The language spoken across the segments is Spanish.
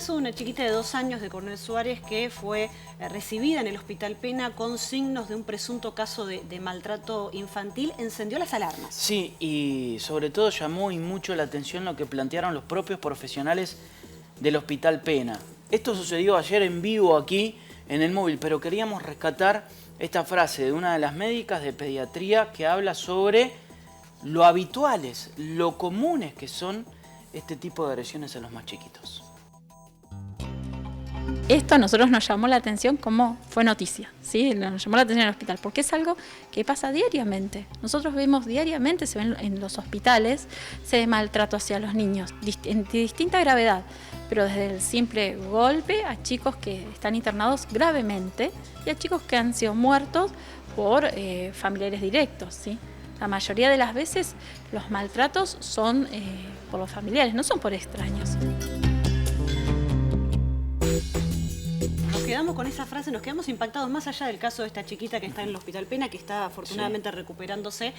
caso de una chiquita de 2 años de Coronel Suárez que fue recibida en el Hospital Pena con signos de un presunto caso de maltrato infantil encendió las alarmas. Sí, y sobre todo llamó y mucho la atención lo que plantearon los propios profesionales del Hospital Pena. Esto sucedió ayer en vivo aquí en el móvil, pero queríamos rescatar esta frase de una de las médicas de pediatría que habla sobre lo habituales, lo comunes que son este tipo de agresiones a los más chiquitos. Esto a nosotros nos llamó la atención como fue noticia, ¿sí? Nos llamó la atención en el hospital, porque es algo que pasa diariamente. Nosotros vemos diariamente, se ven en los hospitales, se ve maltrato hacia los niños, de distinta gravedad, pero desde el simple golpe a chicos que están internados gravemente y a chicos que han sido muertos por familiares directos, ¿sí? La mayoría de las veces los maltratos son por los familiares, no son por extraños. Nos quedamos con esa frase, nos quedamos impactados más allá del caso de esta chiquita que está en el Hospital Pena, que está afortunadamente recuperándose.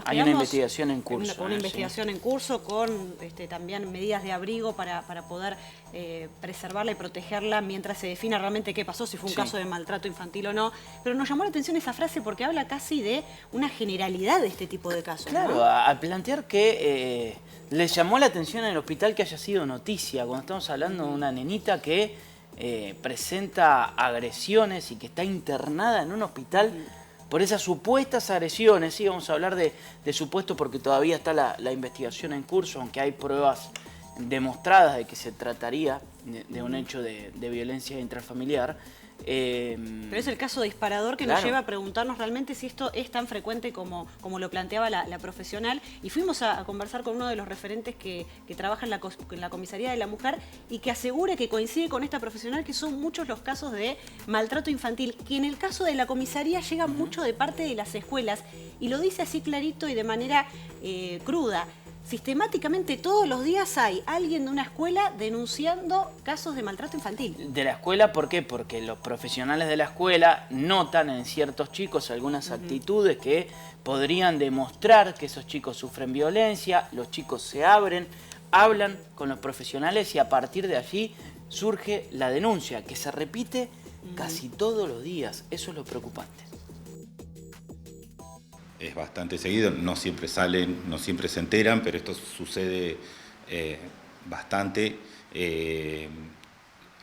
Hay una investigación en curso. Una investigación en curso con también medidas de abrigo para poder preservarla y protegerla mientras se defina realmente qué pasó, si fue un caso de maltrato infantil o no. Pero nos llamó la atención esa frase porque habla casi de una generalidad de este tipo de casos. Claro, ¿no? al plantear que les llamó la atención en el hospital que haya sido noticia, cuando estamos hablando de una nenita que presenta agresiones y que está internada en un hospital por esas supuestas agresiones. Sí, vamos a hablar de supuesto porque todavía está la investigación en curso, aunque hay pruebas demostradas de que se trataría de un hecho de violencia intrafamiliar. Pero es el caso disparador que nos lleva a preguntarnos realmente si esto es tan frecuente como lo planteaba la profesional. Y fuimos a conversar con uno de los referentes que trabaja en la Comisaría de la Mujer y que asegura que coincide con esta profesional que son muchos los casos de maltrato infantil, que en el caso de la comisaría llega mucho de parte de las escuelas y lo dice así clarito y de manera cruda. Sistemáticamente todos los días hay alguien de una escuela denunciando casos de maltrato infantil. De la escuela, ¿por qué? Porque los profesionales de la escuela notan en ciertos chicos algunas actitudes que podrían demostrar que esos chicos sufren violencia, los chicos se abren, hablan con los profesionales y a partir de allí surge la denuncia, que se repite casi todos los días. Eso es lo preocupante. Es bastante seguido, no siempre salen, no siempre se enteran, pero esto sucede bastante.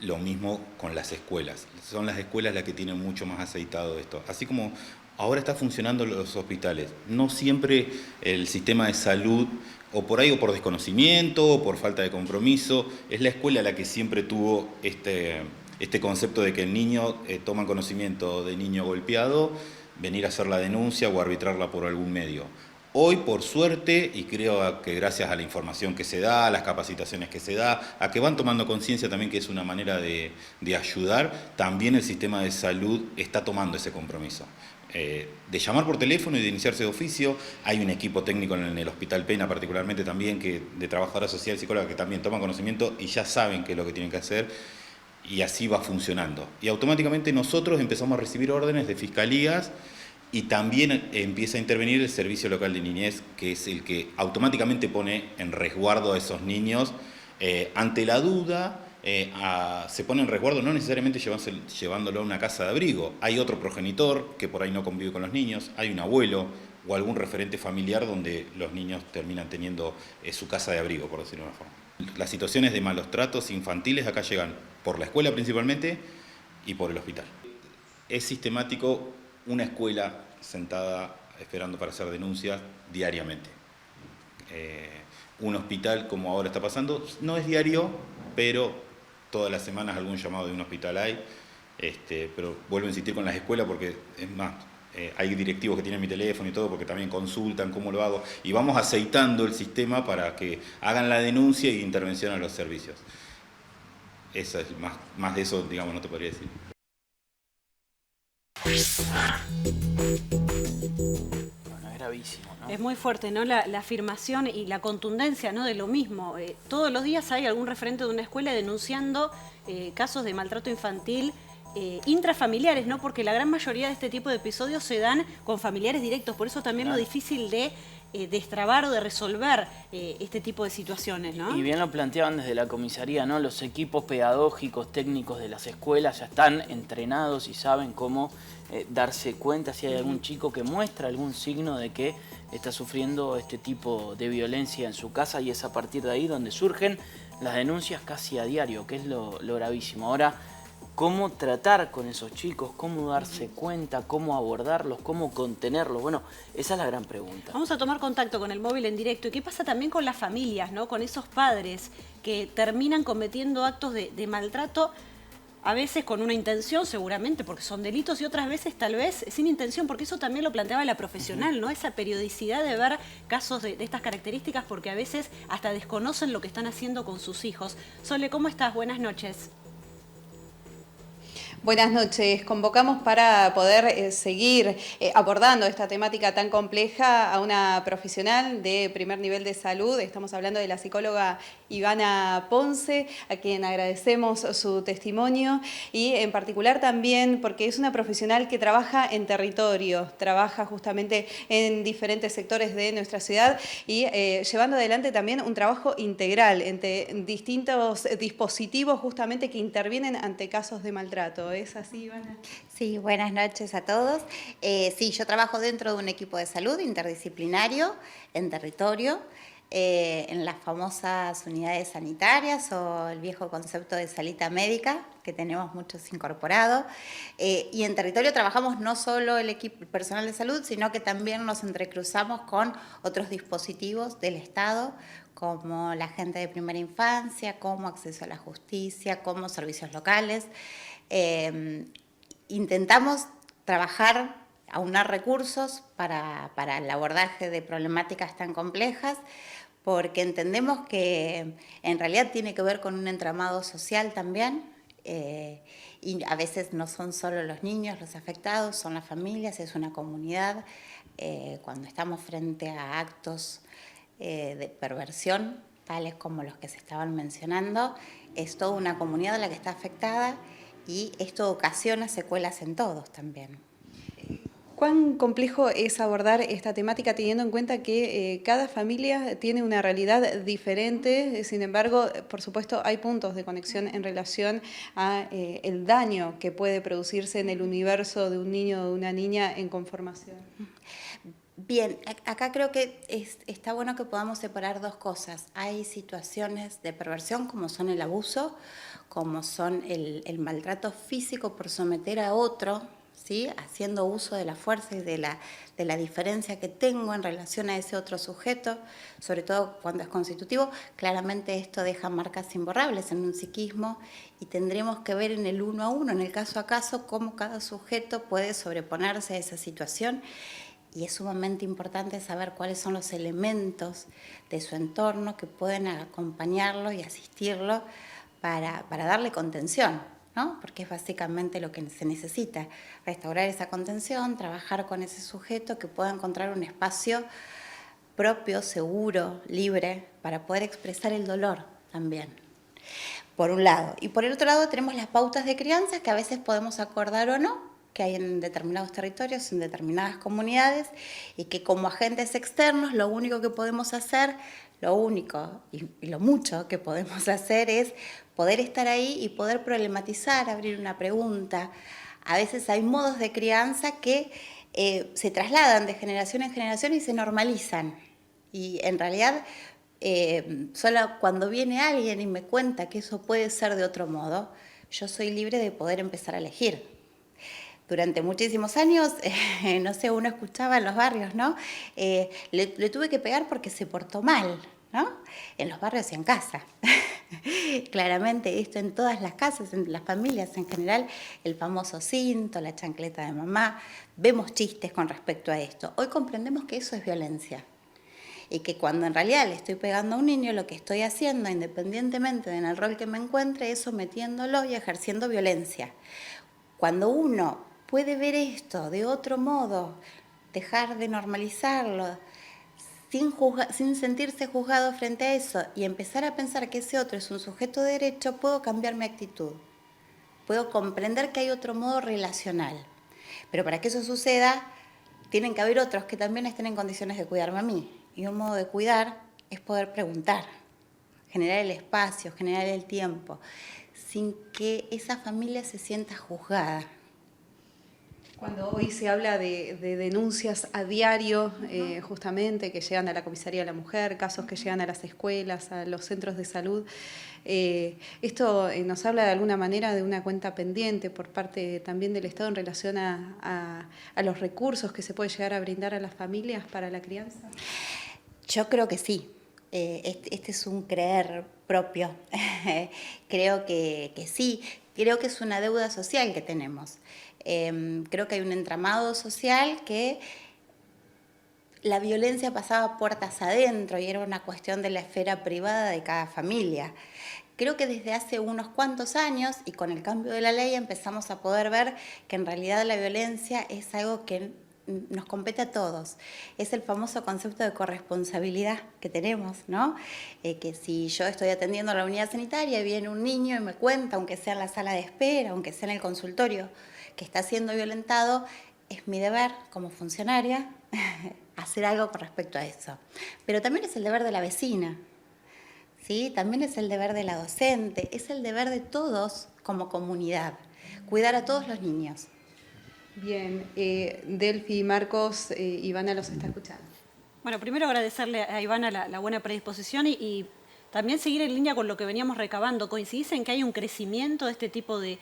Lo mismo con las escuelas. Son las escuelas las que tienen mucho más aceitado esto. Así como ahora está funcionando los hospitales. No siempre el sistema de salud, o por ahí o por desconocimiento, o por falta de compromiso, es la escuela la que siempre tuvo este concepto de que el niño toma conocimiento de niño golpeado, venir a hacer la denuncia o arbitrarla por algún medio. Hoy, por suerte, y creo que gracias a la información que se da, a las capacitaciones que se da, a que van tomando conciencia también que es una manera de ayudar, también el sistema de salud está tomando ese compromiso. De llamar por teléfono y de iniciarse de oficio. Hay un equipo técnico en el Hospital Pena particularmente también, de trabajadora social y psicóloga que también toman conocimiento y ya saben qué es lo que tienen que hacer. Y así va funcionando. Y automáticamente nosotros empezamos a recibir órdenes de fiscalías y también empieza a intervenir el Servicio Local de Niñez, que es el que automáticamente pone en resguardo a esos niños. Ante la duda, se pone en resguardo no necesariamente llevándolo a una casa de abrigo. Hay otro progenitor que por ahí no convive con los niños, hay un abuelo o algún referente familiar donde los niños terminan teniendo su casa de abrigo, por decirlo de una forma. Las situaciones de malos tratos infantiles acá llegan por la escuela principalmente y por el hospital. Es sistemático una escuela sentada esperando para hacer denuncias diariamente. Un hospital, como ahora está pasando, no es diario, pero todas las semanas algún llamado de un hospital hay. Pero vuelvo a insistir con las escuelas porque es más, hay directivos que tienen mi teléfono y todo porque también consultan cómo lo hago y vamos aceitando el sistema para que hagan la denuncia y intervención a los servicios. Eso es más de eso, digamos, no te podría decir. Bueno, es gravísimo, ¿no? Es muy fuerte, ¿no? La afirmación y la contundencia, ¿no? De lo mismo. Todos los días hay algún referente de una escuela denunciando casos de maltrato infantil intrafamiliares, ¿no? Porque la gran mayoría de este tipo de episodios se dan con familiares directos. Por eso también lo difícil de destrabar o de resolver este tipo de situaciones, ¿no? Y bien lo planteaban desde la comisaría, ¿no? Los equipos pedagógicos, técnicos de las escuelas ya están entrenados y saben cómo darse cuenta si hay algún chico que muestra algún signo de que está sufriendo este tipo de violencia en su casa, y es a partir de ahí donde surgen las denuncias casi a diario, que es lo gravísimo. Ahora, ¿cómo tratar con esos chicos? ¿Cómo darse cuenta? ¿Cómo abordarlos? ¿Cómo contenerlos? Bueno, esa es la gran pregunta. Vamos a tomar contacto con el móvil en directo. ¿Y qué pasa también con las familias, ¿no? Con esos padres que terminan cometiendo actos de maltrato, a veces con una intención seguramente, porque son delitos, y otras veces tal vez sin intención, porque eso también lo planteaba la profesional, ¿no? Esa periodicidad de ver casos de estas características, porque a veces hasta desconocen lo que están haciendo con sus hijos. Sole, ¿cómo estás? Buenas noches. Buenas noches. Convocamos para poder seguir abordando esta temática tan compleja a una profesional de primer nivel de salud. Estamos hablando de la psicóloga Ivana Ponce, a quien agradecemos su testimonio, y en particular también porque es una profesional que trabaja en territorio, trabaja justamente en diferentes sectores de nuestra ciudad y llevando adelante también un trabajo integral entre distintos dispositivos justamente que intervienen ante casos de maltrato. ¿Es así, Ivana? Sí, buenas noches a todos. Sí, yo trabajo dentro de un equipo de salud interdisciplinario en territorio, en las famosas unidades sanitarias o el viejo concepto de salita médica, que tenemos muchos incorporados. Y en territorio trabajamos no solo el equipo personal de salud, sino que también nos entrecruzamos con otros dispositivos del Estado, como la gente de primera infancia, como acceso a la justicia, como servicios locales. Intentamos trabajar, aunar recursos para el abordaje de problemáticas tan complejas, porque entendemos que en realidad tiene que ver con un entramado social también, y a veces no son solo los niños los afectados, son las familias, es una comunidad. Cuando estamos frente a actos de perversión, tales como los que se estaban mencionando, es toda una comunidad la que está afectada, y esto ocasiona secuelas en todos también. ¿Cuán complejo es abordar esta temática teniendo en cuenta que cada familia tiene una realidad diferente? Sin embargo, por supuesto, hay puntos de conexión en relación a el daño que puede producirse en el universo de un niño o de una niña en conformación. Bien, acá creo que está bueno que podamos separar dos cosas. Hay situaciones de perversión como son el abuso, como son el maltrato físico por someter a otro, ¿sí? Haciendo uso de la fuerza y de la diferencia que tengo en relación a ese otro sujeto, sobre todo cuando es constitutivo. Claramente esto deja marcas imborrables en un psiquismo y tendremos que ver en el uno a uno, en el caso a caso, cómo cada sujeto puede sobreponerse a esa situación. Y es sumamente importante saber cuáles son los elementos de su entorno que pueden acompañarlo y asistirlo para darle contención, ¿no? Porque es básicamente lo que se necesita, restaurar esa contención, trabajar con ese sujeto que pueda encontrar un espacio propio, seguro, libre, para poder expresar el dolor también, por un lado. Y por el otro lado tenemos las pautas de crianza que a veces podemos acordar o no, que hay en determinados territorios, en determinadas comunidades, y que como agentes externos lo único que podemos hacer, lo único y lo mucho que podemos hacer es poder estar ahí y poder problematizar, abrir una pregunta. A veces hay modos de crianza que se trasladan de generación en generación y se normalizan. Y en realidad, solo cuando viene alguien y me cuenta que eso puede ser de otro modo, yo soy libre de poder empezar a elegir. Durante muchísimos años, no sé, uno escuchaba en los barrios, ¿no? Le tuve que pegar porque se portó mal, ¿no? En los barrios y en casa. Claramente, esto en todas las casas, en las familias en general, el famoso cinto, la chancleta de mamá, vemos chistes con respecto a esto. Hoy comprendemos que eso es violencia. Y que cuando en realidad le estoy pegando a un niño, lo que estoy haciendo, independientemente del rol que me encuentre, es sometiéndolo y ejerciendo violencia. Cuando uno puede ver esto de otro modo, dejar de normalizarlo, sin sentirse juzgado frente a eso y empezar a pensar que ese otro es un sujeto de derecho, puedo cambiar mi actitud. Puedo comprender que hay otro modo relacional. Pero para que eso suceda, tienen que haber otros que también estén en condiciones de cuidarme a mí. y un modo de cuidar es poder preguntar, generar el espacio, generar el tiempo, sin que esa familia se sienta juzgada. Cuando hoy se habla de denuncias a diario, justamente, que llegan a la Comisaría de la Mujer, casos que llegan a las escuelas, a los centros de salud, esto nos habla de alguna manera de una cuenta pendiente por parte también del Estado en relación a los recursos que se puede llegar a brindar a las familias para la crianza. Yo creo que sí. Este es un creer propio. Creo que sí. Creo que es una deuda social que tenemos. Creo que hay un entramado social que la violencia pasaba puertas adentro y era una cuestión de la esfera privada de cada familia. Creo que desde hace unos cuantos años y con el cambio de la ley empezamos a poder ver que en realidad la violencia es algo que nos compete a todos. Es el famoso concepto de corresponsabilidad que tenemos, ¿no? Que si yo estoy atendiendo a la unidad sanitaria y viene un niño y me cuenta, aunque sea en la sala de espera, aunque sea en el consultorio, que está siendo violentado, es mi deber como funcionaria hacer algo con respecto a eso. Pero también es el deber de la vecina, ¿sí? También es el deber de la docente, es el deber de todos como comunidad, cuidar a todos los niños. Bien, Delphi, Marcos, Ivana los está escuchando. Bueno, primero agradecerle a Ivana la buena predisposición y también seguir en línea con lo que veníamos recabando. ¿Coincidís en que hay un crecimiento de este tipo de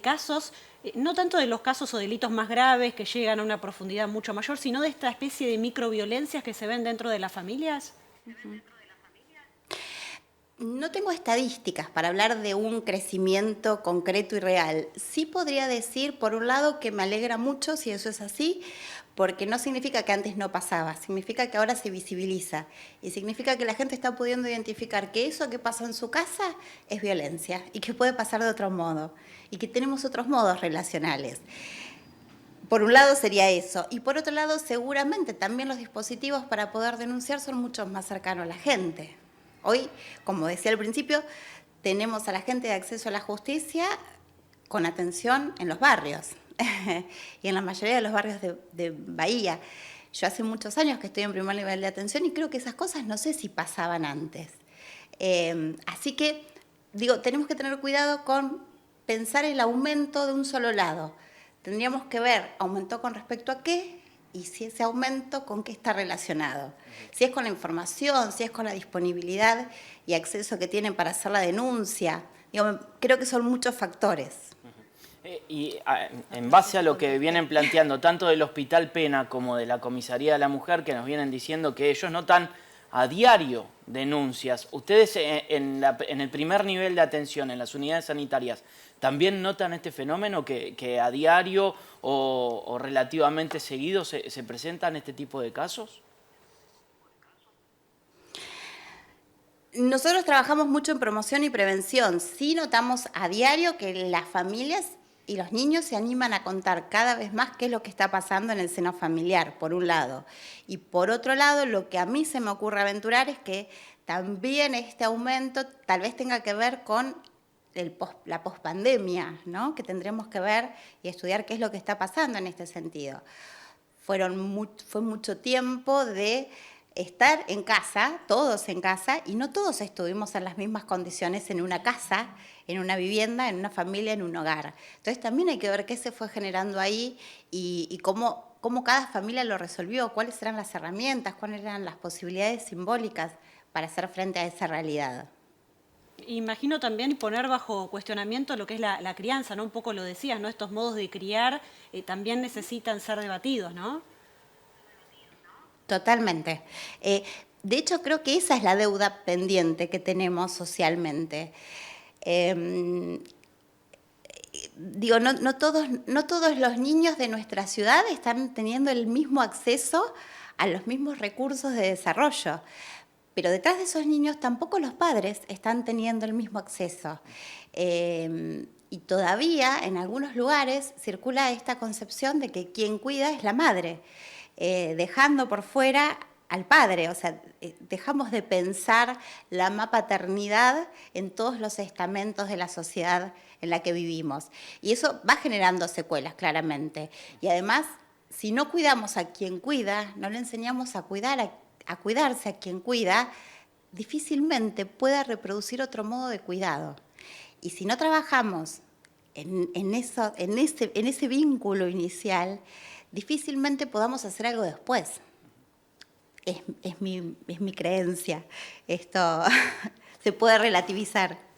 casos, no tanto de los casos o delitos más graves que llegan a una profundidad mucho mayor, sino de esta especie de microviolencias que se ven dentro de las familias? No tengo estadísticas para hablar de un crecimiento concreto y real. Sí podría decir, por un lado, que me alegra mucho si eso es así, porque no significa que antes no pasaba, significa que ahora se visibiliza y significa que la gente está pudiendo identificar que eso que pasa en su casa es violencia y que puede pasar de otro modo y que tenemos otros modos relacionales. Por un lado sería eso, y por otro lado seguramente también los dispositivos para poder denunciar son mucho más cercanos a la gente. Hoy, como decía al principio, tenemos a la gente de acceso a la justicia con atención en los barrios y en la mayoría de los barrios de Bahía. Yo hace muchos años que estoy en primer nivel de atención y creo que esas cosas no sé si pasaban antes. Así que, digo, tenemos que tener cuidado con pensar el aumento de un solo lado. Tendríamos que ver, ¿aumentó con respecto a qué? Y si ese aumento, ¿con qué está relacionado? Si es con la información, si es con la disponibilidad y acceso que tienen para hacer la denuncia. Digo, creo que son muchos factores. Y en base a lo que vienen planteando tanto del Hospital Pena como de la Comisaría de la Mujer, que nos vienen diciendo que ellos notan a diario denuncias, ¿ustedes en el primer nivel de atención, en las unidades sanitarias, también notan este fenómeno que a diario o relativamente seguido se presentan este tipo de casos? Nosotros trabajamos mucho en promoción y prevención. Sí notamos a diario que las familias y los niños se animan a contar cada vez más qué es lo que está pasando en el seno familiar, por un lado. Y por otro lado, lo que a mí se me ocurre aventurar es que también este aumento tal vez tenga que ver con la pospandemia, ¿no? Que tendremos que ver y estudiar qué es lo que está pasando en este sentido. Fue mucho tiempo de estar en casa, todos en casa, y no todos estuvimos en las mismas condiciones en una casa, en una vivienda, en una familia, en un hogar. Entonces también hay que ver qué se fue generando ahí y cómo cada familia lo resolvió, cuáles eran las herramientas, cuáles eran las posibilidades simbólicas para hacer frente a esa realidad. Imagino también poner bajo cuestionamiento lo que es la crianza, ¿no? Un poco lo decías, ¿no? Estos modos de criar también necesitan ser debatidos, ¿no? Totalmente. De hecho, creo que esa es la deuda pendiente que tenemos socialmente. Digo, no todos los niños de nuestra ciudad están teniendo el mismo acceso a los mismos recursos de desarrollo. Pero detrás de esos niños tampoco los padres están teniendo el mismo acceso. Y todavía en algunos lugares circula esta concepción de que quien cuida es la madre, dejando por fuera al padre. O sea, dejamos de pensar la paternidad en todos los estamentos de la sociedad en la que vivimos. Y eso va generando secuelas, claramente. Y además, si no cuidamos a quien cuida, no le enseñamos a cuidar a cuidarse, a quien cuida, difícilmente pueda reproducir otro modo de cuidado. Y si no trabajamos en ese vínculo inicial, difícilmente podamos hacer algo después. Es mi creencia. Esto se puede relativizar.